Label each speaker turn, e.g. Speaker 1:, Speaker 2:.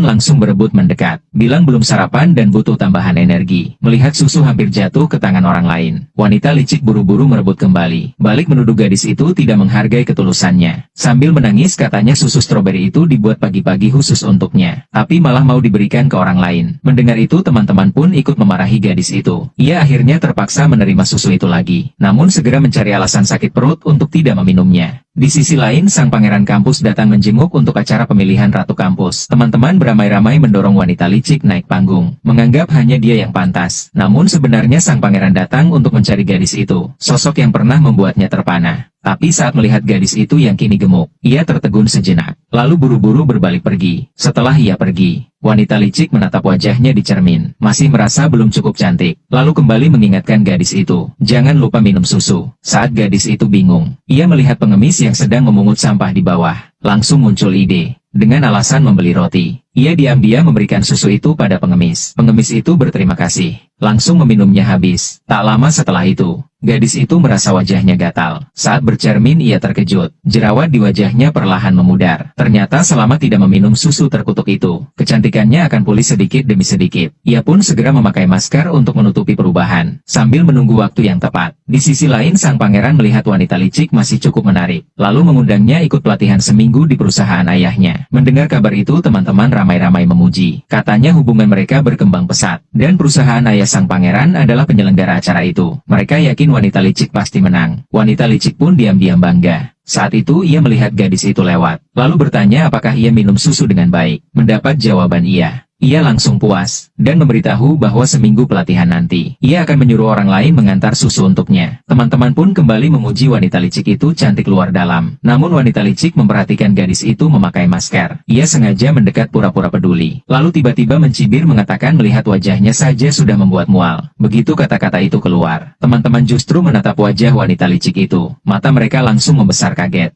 Speaker 1: langsung berebut mendekat, bilang belum sarapan dan butuh tambahan energi. Melihat susu hampir jatuh ke tangan orang lain, wanita licik buru-buru merebut kembali. Balik menuduh gadis itu tidak menghargai ketulusannya. Sambil menangis katanya susu stroberi itu dibuat pagi-pagi khusus untuknya, tapi malah mau diberikan ke orang lain. Mendengar itu teman-teman pun ikut memarahi gadis itu. Ia akhirnya terpaksa menerima susu itu lagi, namun segera mencari alasan sakit perut untuk tidak meminumnya. Di sisi lain, sang pangeran kampus datang menjenguk untuk acara pemilihan ratu kampus. Teman-teman beramai-ramai mendorong wanita licik naik panggung, menganggap hanya dia yang pantas. Namun sebenarnya sang pangeran datang untuk mencari gadis itu, sosok yang pernah membuatnya terpana. Tapi saat melihat gadis itu yang kini gemuk, ia tertegun sejenak, lalu buru-buru berbalik pergi. Setelah ia pergi, wanita licik menatap wajahnya di cermin, masih merasa belum cukup cantik, lalu kembali mengingatkan gadis itu, jangan lupa minum susu. Saat gadis itu bingung, ia melihat pengemis yang sedang memungut sampah di bawah. Langsung muncul ide, dengan alasan membeli roti. Ia diam-diam memberikan susu itu pada pengemis. Pengemis itu berterima kasih, langsung meminumnya habis. Tak lama setelah itu, gadis itu merasa wajahnya gatal. Saat bercermin ia terkejut, jerawat di wajahnya perlahan memudar. Ternyata selama tidak meminum susu terkutuk itu, kecantikannya akan pulih sedikit demi sedikit. Ia pun segera memakai masker untuk menutupi perubahan, sambil menunggu waktu yang tepat. Di sisi lain sang pangeran melihat wanita licik masih cukup menarik, lalu mengundangnya ikut pelatihan seminggu di perusahaan ayahnya. Mendengar kabar itu teman-teman ramai-ramai memuji. Katanya hubungan mereka berkembang pesat, dan perusahaan ayah sang pangeran adalah penyelenggara acara itu. Mereka yakin wanita licik pasti menang. Wanita licik pun diam-diam bangga. Saat itu ia melihat gadis itu lewat, lalu bertanya apakah ia minum susu dengan baik. Mendapat jawaban iya. Ia langsung puas, dan memberitahu bahwa seminggu pelatihan nanti, ia akan menyuruh orang lain mengantar susu untuknya. Teman-teman pun kembali memuji wanita licik itu cantik luar dalam. Namun wanita licik memperhatikan gadis itu memakai masker. Ia sengaja mendekat pura-pura peduli. Lalu tiba-tiba mencibir mengatakan melihat wajahnya saja sudah membuat mual. Begitu kata-kata itu keluar, teman-teman justru menatap wajah wanita licik itu. Mata mereka langsung membesar kaget.